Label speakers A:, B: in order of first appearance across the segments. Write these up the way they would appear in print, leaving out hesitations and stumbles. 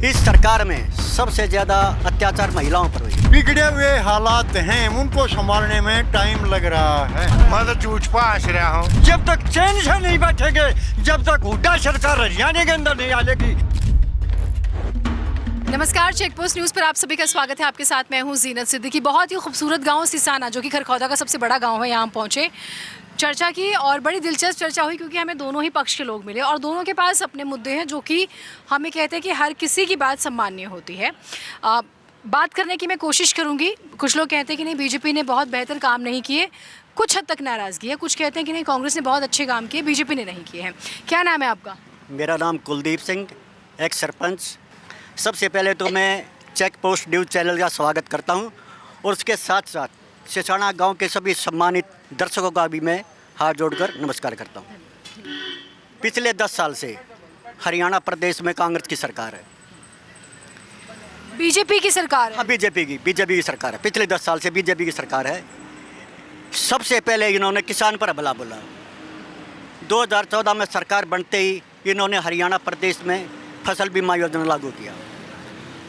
A: इस सरकार में सबसे ज़्यादा अत्याचार महिलाओं पर हुई।
B: बिगड़े हुए हालात हैं, उनको संभालने में टाइम लग रहा है।
C: मैं तो चूच पास रहा हूँ।
D: जब तक चैन से नहीं बैठेंगे, जब तक हुड्डा सरकार हरियाणा के अंदर नहीं आएगी।
E: नमस्कार, चेकपोस्ट न्यूज़ पर आप सभी का स्वागत है। आपके साथ मैं हूं जीनत सिद्दीकी। बहुत ही खूबसूरत गांव सिसाना, जो कि खरखौदा का सबसे बड़ा गांव है, यहाँ हम पहुँचे, चर्चा की और बड़ी दिलचस्प चर्चा हुई क्योंकि हमें दोनों ही पक्ष के लोग मिले और दोनों के पास अपने मुद्दे हैं जो कि हमें कहते हैं कि हर किसी की बात सम्माननीय होती है। बात करने की मैं कोशिश करूँगी। कुछ लोग कहते हैं कि नहीं, बीजेपी ने बहुत बेहतर काम नहीं किए, कुछ हद तक नाराज़गी है। कुछ कहते हैं कि नहीं, कांग्रेस ने बहुत अच्छे काम किए, बीजेपी ने नहीं किए हैं। क्या नाम है आपका?
A: मेरा नाम कुलदीप सिंह, एक्स सरपंच। सबसे पहले तो मैं चेक पोस्ट न्यूज़ चैनल का स्वागत करता हूं और उसके साथ साथ सिसाना गांव के सभी सम्मानित दर्शकों का भी मैं हाथ जोड़कर नमस्कार करता हूं। पिछले 10 साल से हरियाणा प्रदेश में कांग्रेस की सरकार है।
E: बीजेपी की सरकार है?
A: हाँ, बीजेपी की सरकार है। पिछले 10 साल से बीजेपी की सरकार है। सबसे पहले इन्होंने किसान पर हमला बोला। 2014 में सरकार बनते ही इन्होंने हरियाणा प्रदेश में फसल बीमा योजना लागू किया।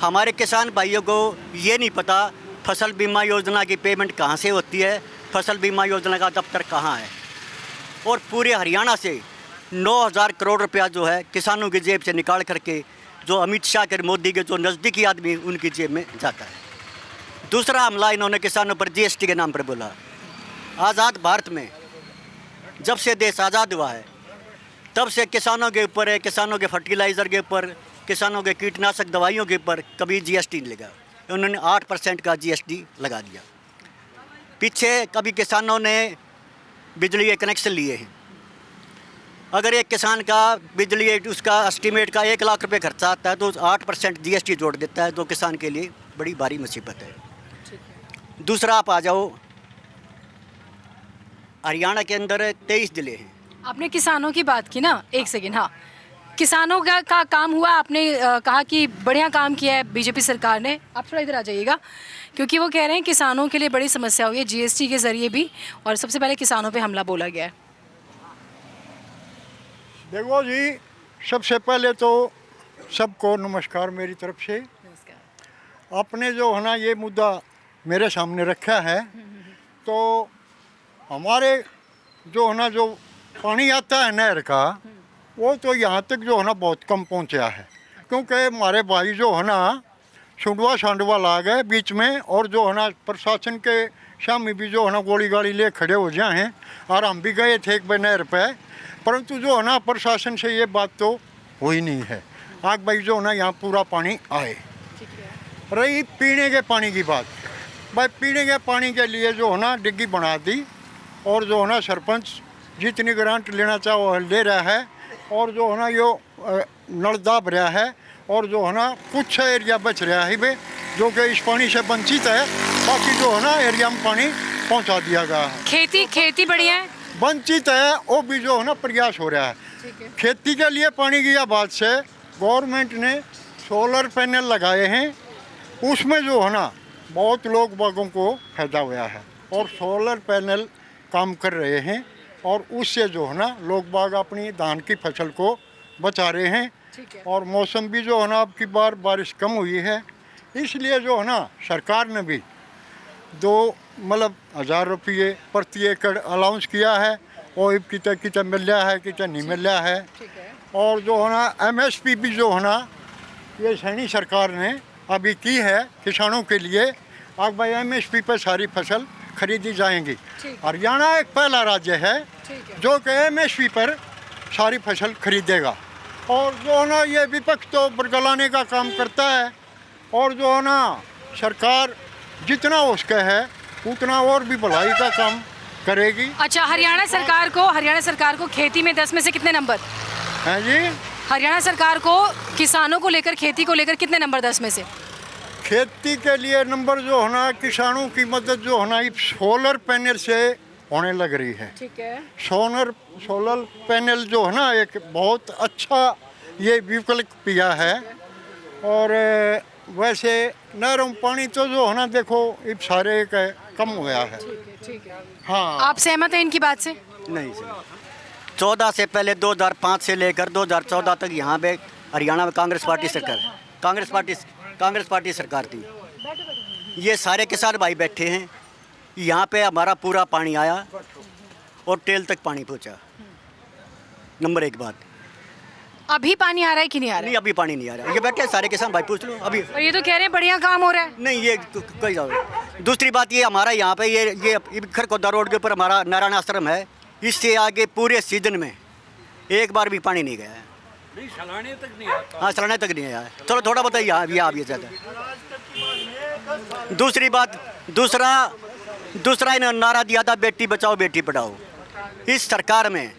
A: हमारे किसान भाइयों को ये नहीं पता फसल बीमा योजना की पेमेंट कहाँ से होती है, फसल बीमा योजना का दफ्तर कहाँ है। और पूरे हरियाणा से 9,000 करोड़ रुपया जो है किसानों की जेब से निकाल करके जो अमित शाह के, मोदी के जो नज़दीकी आदमी, उनकी जेब में जाता है। दूसरा हमला इन्होंने किसानों पर जीएसटी के नाम पर बोला। आज़ाद भारत में जब से देश आज़ाद हुआ है तब से किसानों के ऊपर है, किसानों के फर्टिलाइज़र के ऊपर, किसानों के कीटनाशक दवाइयों के ऊपर कभी जीएसटी नहीं लगा। उन्होंने 8% का जीएसटी लगा दिया। पीछे कभी किसानों ने बिजली के कनेक्शन लिए हैं। अगर एक किसान का बिजली उसका एस्टीमेट का 1 लाख रुपए खर्चा आता है तो 8% जीएसटी जोड़ देता है, जो किसान के लिए बड़ी भारी मुसीबत है। दूसरा आप आ जाओ, हरियाणा के अंदर 23 ज़िले हैं।
E: आपने किसानों की बात की ना, एक सेकेंड। हाँ, किसानों का काम हुआ। आपने कहा कि बढ़िया काम किया है बीजेपी सरकार ने। आप थोड़ा इधर आ जाइएगा, क्योंकि वो कह रहे हैं किसानों के लिए बड़ी समस्या हुई है जीएसटी के ज़रिए भी, और सबसे पहले किसानों पे हमला बोला गया है।
B: देखो जी, सबसे पहले तो सबको नमस्कार मेरी तरफ से। आपने जो है ना ये मुद्दा मेरे सामने रखा है, तो हमारे जो है ना जो पानी आता है नहर का, वो तो यहाँ तक जो है ना बहुत कम पहुँचा है, क्योंकि हमारे भाई जो है ना सुंडवा सांडवा ला गए बीच में, और जो है ना प्रशासन के सामने भी जो है ना गोली गाड़ी ले खड़े हो जाए हैं। और हम भी गए थे एक बार नहर पे, परंतु जो है ना प्रशासन से ये बात तो हुई नहीं है। आग भाई जो है ना यहाँ पूरा पानी आए। रही पीने के पानी की बात, भाई पीने के पानी के लिए जो है ना डिग्गी बना दी, और जो है ना सरपंच जितनी ग्रांट लेना चाहे वो ले रहा है, और जो है ना यो नल दाब रहा है, और जो है ना कुछ एरिया बच रहा है वे जो कि इस पानी से वंचित है। बाकी जो है ना एरिया में पानी पहुंचा दिया गया है।
E: खेती बढ़िया है,
B: वंचित है, वो भी जो है ना प्रयास हो रहा है। खेती के लिए पानी की बात से गवर्नमेंट ने सोलर पैनल लगाए हैं, उसमें जो है ना बहुत लोग बागों को फायदा हुआ है, और सोलर पैनल काम कर रहे हैं, और उससे जो है ना लोग बाग अपनी धान की फसल को बचा रहे हैं। और मौसम भी जो है ना अब की बार बारिश कम हुई है, इसलिए जो है ना सरकार ने भी 2,000 रुपये प्रति एकड़ अलाउंस किया है, और कितना मिल रहा है, कितना नहीं मिल रहा है। और जो है ना एमएसपी भी जो है ना ये सैनी सरकार ने अभी की है किसानों के लिए। अब भाई एमएसपी पर सारी फसल खरीदी जाएंगी। हरियाणा एक पहला राज्य है जो कि एमएसपी पर सारी फसल खरीदेगा, और जो है ना ये विपक्ष तो बरगलाने का काम करता है, और जो है ना सरकार जितना हो सके है उतना और भी भलाई का काम करेगी।
E: अच्छा, हरियाणा सरकार को खेती में 10 में से कितने नंबर
B: हैं जी?
E: हरियाणा सरकार को किसानों को लेकर, खेती को लेकर कितने नंबर 10 में से?
B: खेती के लिए नंबर जो है ना, किसानों की मदद जो है ना सोलर पैनल से होने लग रही है।
E: ठीक है।
B: सोलर पैनल जो है ना एक बहुत अच्छा ये विकल्प किया है। और वैसे नहरों में पानी तो जो है ना देखो इब सारे का कम हो गया है।
E: ठीक है।
B: हाँ,
E: आप सहमत हैं इनकी बात से?
A: नहीं सर, 14 से पहले 2005 से लेकर 2014 तक यहाँ पे हरियाणा में कांग्रेस पार्टी सरकार है। कांग्रेस पार्टी सरकार थी। ये सारे किसान भाई बैठे हैं, यहाँ पे हमारा पूरा पानी आया और टेल तक पानी पहुँचा। नंबर एक बात।
E: अभी पानी आ रहा है कि नहीं आ रहा
A: नहीं, अभी पानी नहीं आ रहा। ये बैठे हैं सारे किसान भाई, पूछ लो अभी।
E: है? और ये तो कह रहे हैं बढ़िया काम हो रहा है।
A: नहीं, ये कोई जाओ। दूसरी बात, ये हमारा यहाँ पे ये खरखोदा रोड के ऊपर हमारा नारायण आश्रम है, इससे आगे पूरे सीजन में एक बार भी पानी नहीं गया है।
F: नहीं, सलाने तक नहीं आता।
A: हाँ, सलाने तक नहीं आया है। चलो थोड़ा बताइए, यहाँ भी ज़्यादा। दूसरी बात, दूसरा इन्होंने नारा दिया था बेटी बचाओ बेटी पढ़ाओ। इस सरकार में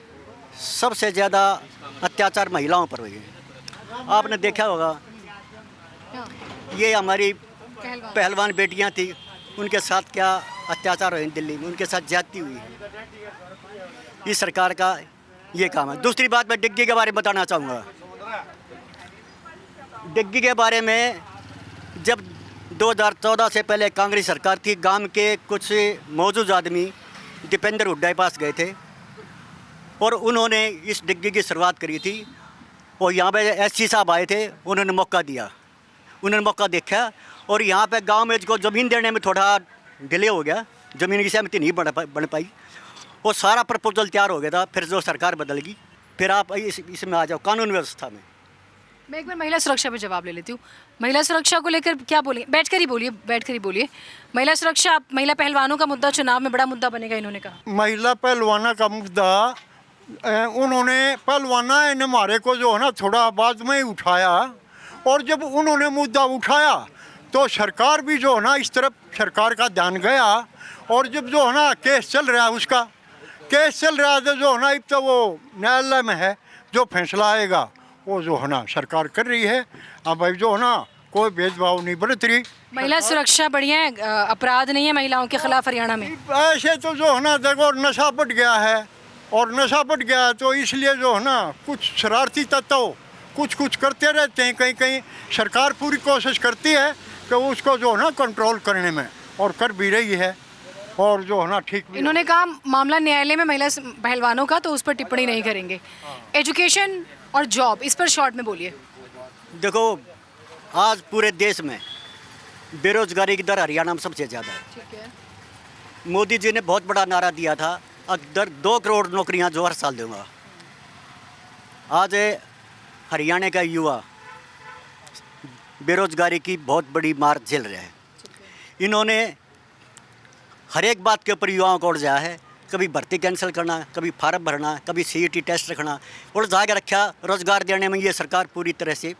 A: सबसे ज़्यादा अत्याचार महिलाओं पर हुए हैं। आपने देखा होगा, ये हमारी पहलवान बेटियां थी, उनके साथ क्या अत्याचार हुए दिल्ली में, उनके साथ ज्यादती हुई है। इस सरकार का ये काम है। दूसरी बात, मैं डिग्गी के बारे में बताना चाहूँगा। डिग्गी के बारे में जब 2014 से पहले कांग्रेस सरकार थी, गांव के कुछ मौजूद आदमी दीपेंद्र हुड्डा के पास गए थे और उन्होंने इस डिग्गी की शुरुआत करी थी। और यहाँ पे एससी साहब आए थे, उन्होंने मौका दिया, उन्होंने मौका देखा और यहाँ पे गांव में जो ज़मीन देने में थोड़ा डिले हो गया, ज़मीन की सहमति नहीं बन पाई। वो सारा प्रपोजल तैयार हो गया था। फिर जो सरकार बदल गई, फिर आप इसमें आ जाओ कानून व्यवस्था में।
E: मैं एक बार महिला सुरक्षा पे जवाब ले लेती हूँ। महिला सुरक्षा को लेकर क्या बोलेंगे? बैठकर ही बोलिए। महिला सुरक्षा, महिला पहलवानों का मुद्दा चुनाव में बड़ा मुद्दा बनेगा, इन्होंने कहा।
B: महिला पहलवाना का मुद्दा उन्होंने पहलवाना ने हमारे को जो है ना थोड़ा बाद में ही उठाया, और जब उन्होंने मुद्दा उठाया तो सरकार भी जो है ना इस तरफ सरकार का ध्यान गया। और जब जो है ना केस चल रहा है, उसका केस चल रहा है तो जो है ना अब तो वो न्यायालय में है, जो फैसला आएगा वो जो है ना सरकार कर रही है। अब भाई जो है ना कोई भेदभाव नहीं बरत रही।
E: महिला सुरक्षा बढ़िया है, अपराध नहीं है महिलाओं के खिलाफ हरियाणा में।
B: ऐसे तो जो है ना देखो नशा बढ़ गया है, और नशा बढ़ गया है तो इसलिए जो है ना कुछ शरारती तत्व कुछ करते रहते हैं। कहीं कहीं सरकार पूरी कोशिश करती है कि उसको जो है ना कंट्रोल करने में, और कर भी रही है, और जो है ना ठीक भी।
E: इन्होंने कहा मामला न्यायालय में महिला पहलवानों का, तो उस पर टिप्पणी नहीं करेंगे। एजुकेशन और जॉब, इस पर शॉर्ट में बोलिए।
A: देखो, आज पूरे देश में बेरोजगारी की दर हरियाणा में सबसे ज़्यादा है।
E: ठीक है।
A: मोदी जी ने बहुत बड़ा नारा दिया था, अगर 2 करोड़ नौकरियां जो हर साल दूंगा। आज हरियाणा का युवा बेरोजगारी की बहुत बड़ी मार झेल रहे हैं। इन्होंने हर एक बात के ऊपर युवाओं को उलझाया है। कभी भर्ती कैंसिल करना, कभी फार्म भरना, कभी सीईटी टेस्ट रखना, उलझा के रखा। रोज़गार देने में ये सरकार पूरी तरह से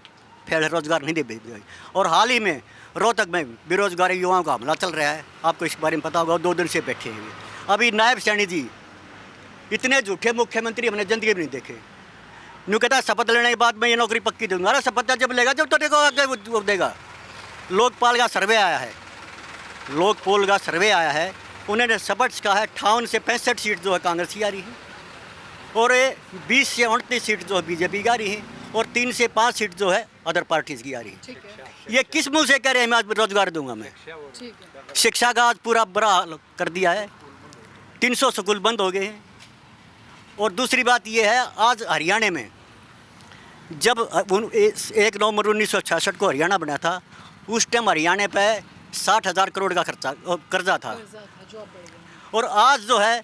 A: फेल है, रोज़गार नहीं दे पाई। और हाल ही में रोहतक में बेरोजगारी युवाओं का हमला चल रहा है, आपको इस बारे में पता होगा। 2 दिन से बैठे हुए अभी नायब सैनी जी, इतने झूठे मुख्यमंत्री हमने जिंदगी में नहीं देखे। यूँ कहता शपथ लेने के बाद मैं ये नौकरी पक्की दूंगा। अरे शपथ जब लेगा जब तो देखो आगे वो देगा। लोकपाल का सर्वे आया है, लोकपोल का सर्वे आया है, उन्होंने शपथ कहा है 58 से 65 सीट जो है कांग्रेस की आ रही है, और 20 से 29 सीट जो है बीजेपी की आ रही है, और 3 से 5 सीट जो है अदर पार्टीज की आ रही है। ये किस मुंह से कह रहे हैं मैं रोजगार दूंगा? मैं शिक्षा का आज पूरा बुरा हाल कर दिया है, 300 स्कूल बंद हो गए हैं। और दूसरी बात ये है, आज हरियाणा में जब 1 नवंबर 1966 को हरियाणा बना था, उस टाइम हरियाणा पे 60,000 करोड़ का कर्जा था, और आज जो है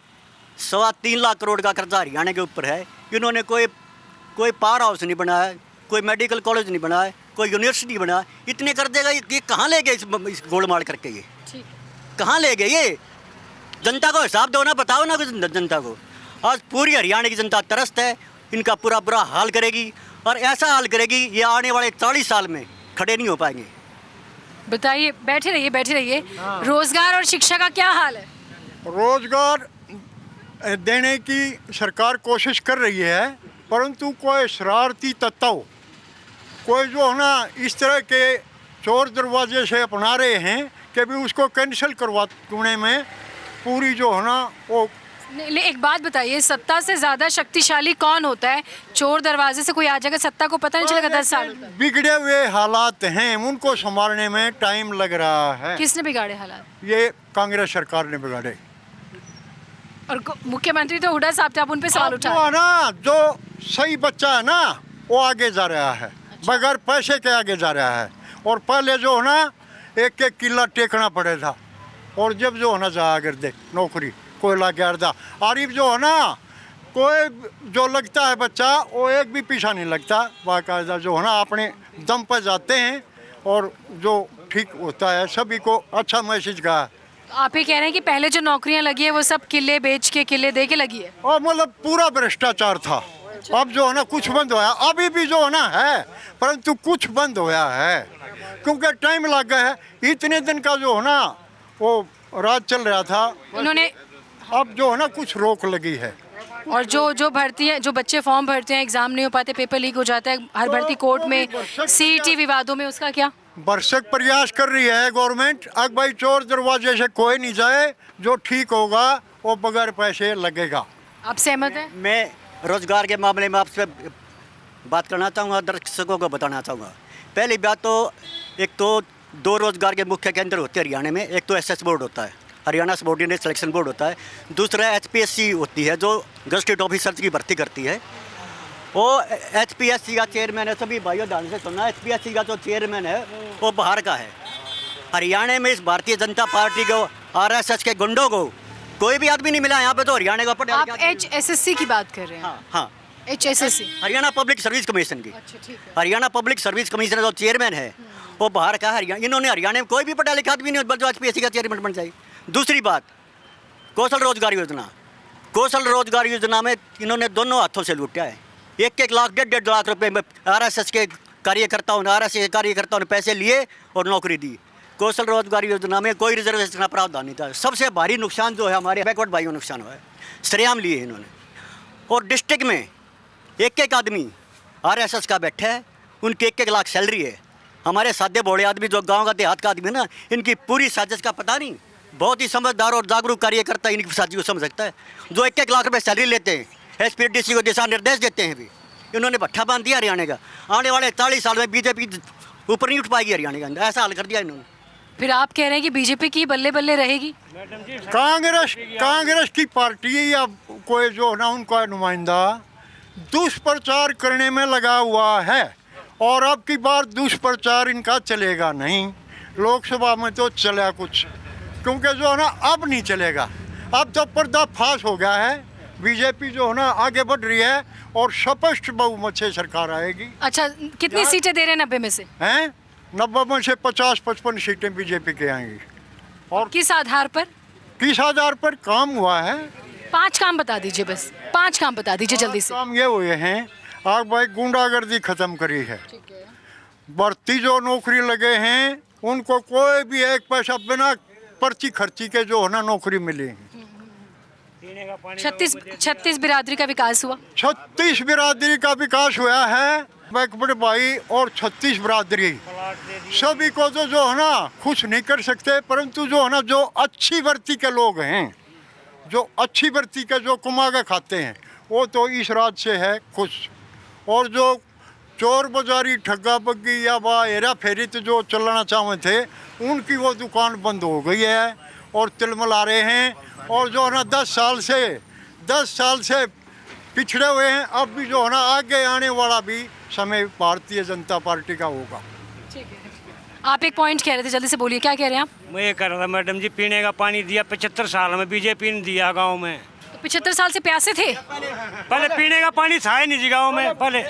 A: 3.25 लाख करोड़ का कर्जा हरियाणा के ऊपर है। इन्होंने कोई पावर हाउस नहीं बनाया, कोई मेडिकल कॉलेज नहीं बनाया, कोई यूनिवर्सिटी बनाया। इतने कर्जे का ये कहाँ ले गए? इस गोलमाल करके ये कहाँ ले गए? ये जनता को हिसाब दो ना, बताओ ना कुछ जनता को। आज पूरी हरियाणा की जनता त्रस्त है, इनका पूरा बुरा हाल करेगी, और ऐसा हाल करेगी ये आने वाले 40 साल में खड़े नहीं हो पाएंगे।
E: बताइए, बैठे रहिए। रोजगार और शिक्षा का क्या हाल है?
B: रोजगार देने की सरकार कोशिश कर रही है, परंतु कोई शरारती तत्व, कोई जो है ना इस तरह के चोर दरवाजे से अपना रहे हैं कि भी उसको कैंसिल करवाने में पूरी जो है ना वो।
E: एक बात बताइए, सत्ता से ज़्यादा शक्तिशाली कौन होता है? चोर दरवाजे से कोई आ जाएगा, सत्ता को पता नहीं चलेगा 10 साल होता है।
B: बिगड़े हुए हालात हैं, उनको संभालने में टाइम लग रहा है।
E: किसने बिगाड़े हालात?
B: ये कांग्रेस सरकार ने बिगाड़े।
E: और मुख्यमंत्री तो हुड्डा साहब थे, आप उन पे सवाल उठा
B: जो है ना, जो सही बच्चा है ना वो आगे जा रहा है, बगैर पैसे के आगे जा रहा है। और पहले जो है ना एक एक किला टेकना पड़े था, और जब जो है ना जा कर दे नौकरी कोई ला के अर्धा आरिफ जो है ना, कोई जो लगता है बच्चा वो एक भी पीछा नहीं लगता, बाकायदा जो है ना अपने दम पर जाते हैं और जो ठीक होता है सभी को अच्छा मैसेज का है।
E: आप ये कह रहे हैं कि पहले जो नौकरियां लगी है वो सब किले बेच के किले दे के लगी है?
B: और मतलब पूरा भ्रष्टाचार था। अब जो है ना कुछ बंद होया, अभी भी जो है ना है, परंतु कुछ बंद होया है क्योंकि टाइम लग गया है। इतने दिन का जो है ना वो राज चल रहा था,
E: उन्होंने
B: अब जो है ना कुछ रोक लगी है।
E: और जो भर्ती है, जो बच्चे फॉर्म भरते हैं, एग्जाम नहीं हो पाते, पेपर लीक हो जाता है, हर भर्ती कोर्ट में, सीईटी विवादों में, उसका क्या?
B: भरसक प्रयास कर रही है गवर्नमेंट। अब भाई चोर दरवाजे से कोई नहीं जाए, जो ठीक होगा वो बगैर पैसे लगेगा।
E: आप सहमत हैं?
A: मैं रोजगार के मामले में आपसे बात करना चाहूँगा, दर्शकों को बताना चाहूँगा। पहली बात तो एक तो 2 रोजगार के मुख्य केंद्र होते हैं हरियाणा में। एक तो एसएस बोर्ड होता है, हरियाणा सबऑर्डिनेट सिलेक्शन बोर्ड होता है। दूसरा एचपीएससी होती है जो गजटेड ऑफिसर्स की भर्ती करती है। वो एचपीएससी का चेयरमैन है, सभी भाइयों ध्यान से सुनना, एचपीएससी का जो चेयरमैन है वो बाहर का है। हरियाणा में इस भारतीय जनता पार्टी को, आरएसएस के गुंडों को कोई भी आदमी नहीं मिला यहाँ पे। तो हरियाणा का पढ़ा
E: आप HSSC की बात कर रहे हैं?
A: हाँ,
E: HSSC,
A: Haryana public service commission की।
E: अच्छा ठीक है।
A: हरियाणा पब्लिक सर्विस कमीशन जो चेयरमैन है वो बाहर का है। हरियाणा, इन्होंने हरियाणा में कोई भी पढ़ा लिखा आदमी नहीं जो एचपीएससी का चेयरमैन बन जाए। दूसरी बात, कौशल रोजगार योजना। कौशल रोजगार योजना में इन्होंने दोनों हाथों से लूटा है। 1-1 लाख 1.5 लाख रुपए में आरएसएस के कार्यकर्ताओं ने पैसे लिए और नौकरी दी। कौशल रोजगार योजना में कोई रिजर्वेशन का प्रावधान नहीं था। सबसे भारी नुकसान जो है हमारे बैकवर्ड भाइयों को नुकसान हुआ है, सरेआम लिए इन्होंने। और डिस्ट्रिक्ट में 1-1 आदमी आरएसएस का बैठा है, उनकी 1-1 लाख सैलरी है। हमारे सादे भोड़े आदमी जो गांव का देहात का आदमी है ना, इनकी पूरी साजिश का पता नहीं। बहुत ही समझदार और जागरूक कार्यकर्ता इनकी साजिश को समझ सकता है। जो 1-1 लाख रुपए सैलरी लेते हैं, एसपीडीसी को दिशा निर्देश देते हैं भी, इन्होंने भट्ठा बांध दिया हरियाणा का। आने वाले 40 साल में बीजेपी ऊपर नहीं उठ पाएगी हरियाणा के अंदर, ऐसा हाल कर दिया इन्होंने।
E: फिर आप कह रहे हैं कि बीजेपी की बल्ले बल्ले रहेगी?
B: कांग्रेस की पार्टी या कोई जो ना उनका नुमाइंदा दुष्प्रचार करने में लगा हुआ है, और अब की बार दुष्प्रचार इनका चलेगा नहीं। लोकसभा में तो चला कुछ, क्योंकि जो है ना अब नहीं चलेगा। अब तो पर्दाफाश हो गया है। बीजेपी जो है ना आगे बढ़ रही है और स्पष्ट बहुमत से सरकार आएगी।
E: अच्छा, कितनी सीटें दे रहे हैं 90 में से?
B: हैं 90 में से 50-55 सीटें बीजेपी के आएंगी। और
E: किस आधार पर?
B: किस आधार पर? काम हुआ है।
E: 5 काम बता दीजिए, बस 5 काम बता दीजिए जल्दी से।
B: काम ये हुए हैं, आप भाई गुंडागर्दी खत्म करी है। भर्ती जो नौकरी लगे हैं उनको कोई भी 1 पैसा बिना पर्ची खर्ची के जो है ना नौकरी मिली है।
E: 36 बिरादरी का विकास हुआ।
B: 36 बिरादरी का विकास हुआ है। बैकवर्ड भाई और 36 बिरादरी सभी को तो जो है ना खुश नहीं कर सकते, परंतु जो है ना जो अच्छी वर्ती के लोग हैं, जो अच्छी वर्ती के जो कमा के खाते हैं, वो तो इस राज से है खुश। और जो चोर बाजारी ठग्गा बग्गी या हेरा फेरी तो जो चलाना चाहते थे, उनकी वो दुकान बंद हो गई है और तिलमिला रहे हैं। और जो है ना 10 साल से पिछड़े हुए हैं। अब भी जो है ना आगे आने वाला भी समय भारतीय जनता पार्टी का होगा।
E: आप एक पॉइंट कह रहे थे, जल्दी से बोलिए, क्या कह रहे हैं आप?
F: मैं ये कह रहा था मैडम जी, पीने का पानी दिया 75 साल में बीजेपी ने दिया गांव में।
E: तो 75 साल से प्यासे थे?
F: पहले पीने का पानी था ही नहीं जी गाँव में, पहले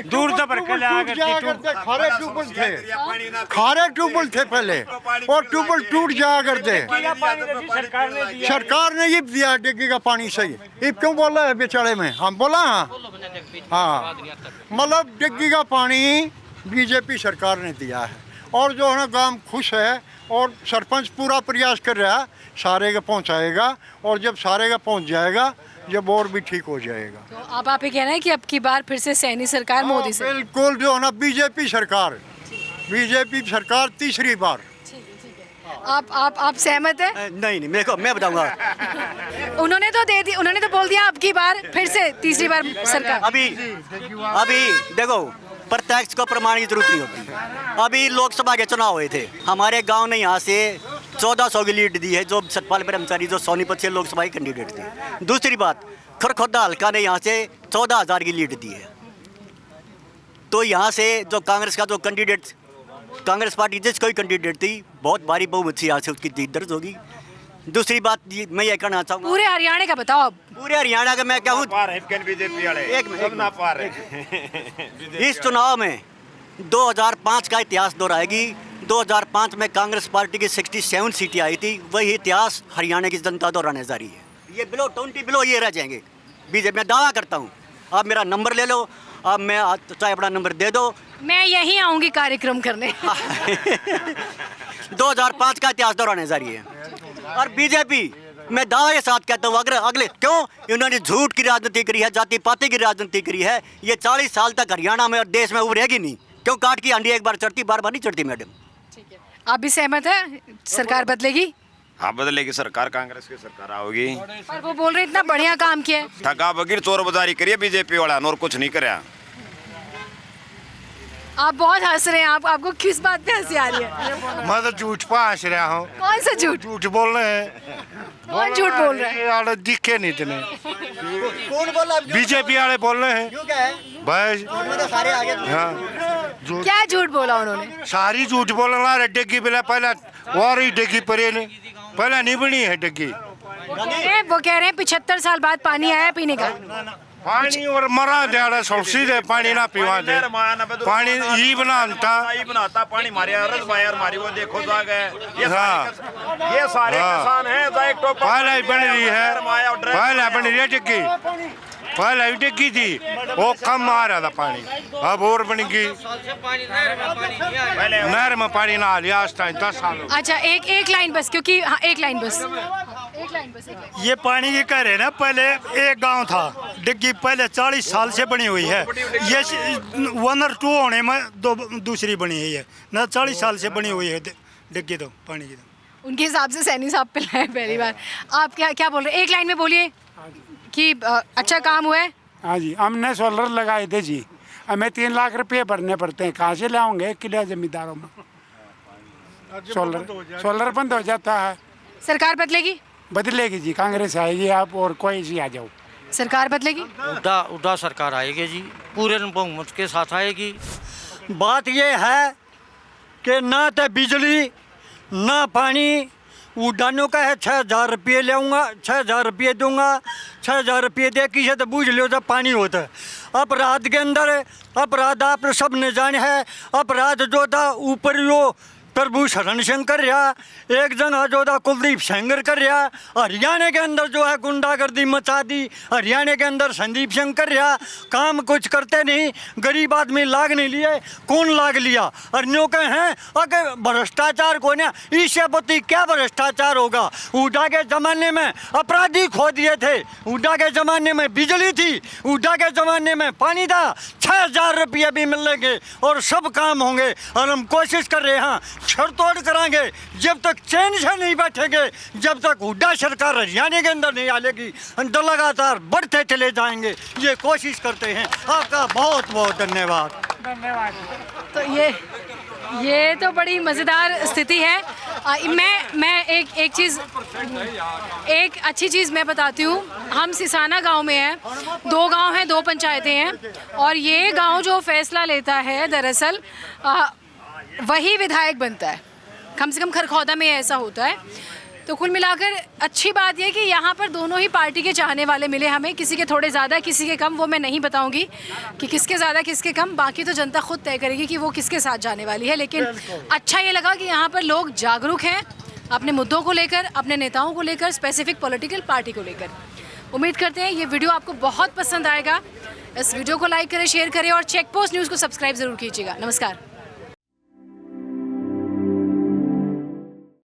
F: दूर तक भर के लाया करते।
B: खारे ट्यूबवेल थे, खारे ट्यूबवेल थे पहले, और ट्यूबवेल टूट जाया करते।
F: सरकार ने दिया।
B: सरकार ने ये दिया डिग्गी का पानी सही। ये क्यों बोला है बेचारे में? हम बोला हाँ, मतलब डिग्गी का पानी बीजेपी सरकार ने दिया है। और जो है ना गांव खुश है, और सरपंच पूरा प्रयास कर रहा है सारे का पहुंचाएगा। और जब सारे का पहुंच जाएगा, जब और भी ठीक हो जाएगा।
E: तो आप ये कह रहे हैं कि अब की बार फिर से सैनी सरकार मोदी से?
B: बिल्कुल, जो है ना बीजेपी सरकार तीसरी बार।
E: आप सहमत है?
A: नहीं, मेरे को मैं बताऊंगा।
E: उन्होंने तो दे दी, उन्होंने तो बोल दिया अब की बार फिर से तीसरी बार सरकार।
A: अभी देखो, प्रत्यक्ष को प्रमाण की जरूरत नहीं होती। अभी लोकसभा के चुनाव हुए थे, हमारे गांव ने यहाँ से 1400 की लीड दी है, जो सतपाल ब्रह्मचारी जो सोनीपत से लोकसभा के कैंडिडेट थे। दूसरी बात, खरखोदा हल्का ने यहाँ से 14,000 की लीड दी है। तो यहाँ से जो कांग्रेस का जो कैंडिडेट, कांग्रेस पार्टी जिस कोई कैंडिडेट थी, बहुत भारी बहुमत से यहाँ से उसकी जीत दर्ज होगी। दूसरी बात मैं ये कहना चाहूँगा,
E: पूरे हरियाणा का बताओ अब।
A: पूरे हरियाणा का मैं कहूँ,
C: बीजेपी वाले
A: एक मिनट,
C: ना पार
A: इस चुनाव में 2005 का इतिहास दोहराएगी। 2005 में कांग्रेस पार्टी की 67 सीटें आई थी, वही इतिहास हरियाणा की जनता दोहराने जा रही है। ये बिलो 20 बिलो ये रह जाएंगे बीजेपी, मैं दावा करता हूँ। आप मेरा नंबर ले लो, आप मैं चाहे अपना नंबर दे दो,
E: मैं यहीं आऊँगी कार्यक्रम करने।
A: 2005 का इतिहास दोहराने जा रही है। और बीजेपी मैं दावे के साथ कहता हूँ, अगर अगले क्यों इन्होंने झूठ की राजनीति करी है, जाति पाति की राजनीति करी है, ये 40 साल तक हरियाणा में और देश में उभरेगी नहीं। क्यों काट की हांडी एक बार चढ़ती, बार बार नहीं चढ़ती मैडम।
E: आप भी सहमत है सरकार बदलेगी?
G: हाँ बदलेगी सरकार, कांग्रेस की सरकार आओगी।
E: पर वो बोल रहे इतना बढ़िया काम किया है।
G: ठगा बगीर चोर बाजारी करिए बीजेपी वाला, और कुछ नहीं कराया।
E: आप बहुत हंस रहे हैं, आपको किस बात पे हंसी आ रही है?
C: मैं तो झूठ पर हंस रहा हूँ।
E: कौन सा झूठ?
C: झूठ बोल रहे हैं।
E: कौन झूठ बोल रहा है?
C: वाले दिखे नहीं इतने,
A: कौन बोला?
C: बीजेपी वाले बोल रहे हैं
A: क्यों क्या है?
C: भाई।
A: सारे आगे
C: हाँ झूठ,
E: क्या झूठ बोला उन्होंने?
C: सारी झूठ बोलना रे। डिग्गी पहले और ही डिग्गी परे ने पहले नहीं बनी है डिग्गी।
E: वो कह रहे हैं 75 साल बाद पानी आया पीने का।
C: पानी और मरा दे सौसी दे पानी ना पीवा दे पानी ई बनाता
G: पानी मारे मारी वो देखो तो आ गए।
C: ये
G: सारे किसान हैं तो एक तो
C: पहले बन रही है, पहले बन रही है डिग्गी, पहले डिग्गी थी वो कम आ रहा था पानी, अब और बन गई नहर में पानी ना लिया 10 साल।
E: अच्छा एक लाइन बस, क्योंकि हाँ एक लाइन बस।
F: ये पानी की कह रहे हैं ना, पहले एक गांव था डिग्गी, पहले 40 साल से बनी हुई है। ये 1 और 2 होने में दूसरी बनी है, ये ना 40 साल से बनी हुई है डिग्गी तो पानी की।
E: उनके हिसाब से सैनी साहब पिलाए पहली बार। आप क्या बोल रहे हैं? एक लाइन में बोलिए कि अच्छा काम हुआ है।
H: हाँ जी, हमने सोलर लगाए थे जी, हमें 3 लाख रुपये भरने पड़ते हैं, कहाँ से लाओगे किले जमींदारों में? सोलर बंद हो जाता है।
E: सरकार बदलेगी?
H: बदलेगी जी, कांग्रेस आएगी, आप और कोई सी आ जाओ,
E: सरकार बदलेगी।
D: उदा सरकार आएगी जी, पूरे बहुमत के साथ आएगी। बात ये है कि ना तो बिजली ना पानी, उड़ानों का है 6000 रुपये लेऊँगा, 6000 रुपये दूंगा, 6000 रुपये दे किसे तो बूझ लो जब पानी होता है। अपराध के अंदर अपराध आप सब ने जाने है, अपराध जो था ऊपर यो प्रभु शरण सिंह कर रहा, एक जना जो था कुलदीप सेंगर कर रहा, हरियाणा के अंदर जो है गुंडागर्दी मचा दी, हरियाणा के अंदर संदीप सिंह कर रहा, काम कुछ करते नहीं, गरीब आदमी लाग नहीं लिए, कौन लाग लिया? और न्यू के हैं अगर भ्रष्टाचार को ना, इससे पति क्या भ्रष्टाचार होगा? उड़ा के ज़माने में अपराधी खो दिए थे, उड़ा के ज़माने में बिजली थी, उड़ा के ज़माने में पानी था, 6000 रुपये भी मिलेंगे और सब काम होंगे। और हम कोशिश कर रहे हैं, छड़तोड़ कराएंगे, जब तक चैन से नहीं बैठेंगे, जब तक हुड्डा सरकार हरियाणा के अंदर नहीं आएगी, हम तो लगातार बढ़ते चले जाएंगे, ये कोशिश करते हैं। आपका बहुत बहुत धन्यवाद।
E: तो ये तो बड़ी मज़ेदार स्थिति है। मैं एक अच्छी चीज़ मैं बताती हूँ। हम सिसाना गांव में हैं, 2 गांव हैं, 2 पंचायतें हैं, और ये गांव जो फैसला लेता है दरअसल वही विधायक बनता है। कम से कम खरखौदा में ऐसा होता है। तो कुल मिलाकर अच्छी बात यह कि यहाँ पर दोनों ही पार्टी के चाहने वाले मिले हमें, किसी के थोड़े ज़्यादा किसी के कम, वो मैं नहीं बताऊंगी कि किसके ज़्यादा किसके कम, बाकी तो जनता खुद तय करेगी कि वो किसके साथ जाने वाली है। लेकिन अच्छा ये लगा कि यहाँ पर लोग जागरूक हैं अपने मुद्दों को लेकर, अपने नेताओं को लेकर, स्पेसिफिक पॉलिटिकल पार्टी को लेकर। उम्मीद करते हैं ये वीडियो आपको बहुत पसंद आएगा। इस वीडियो को लाइक करें, शेयर करें और चेक पोस्ट न्यूज़ को सब्सक्राइब ज़रूर कीजिएगा। नमस्कार।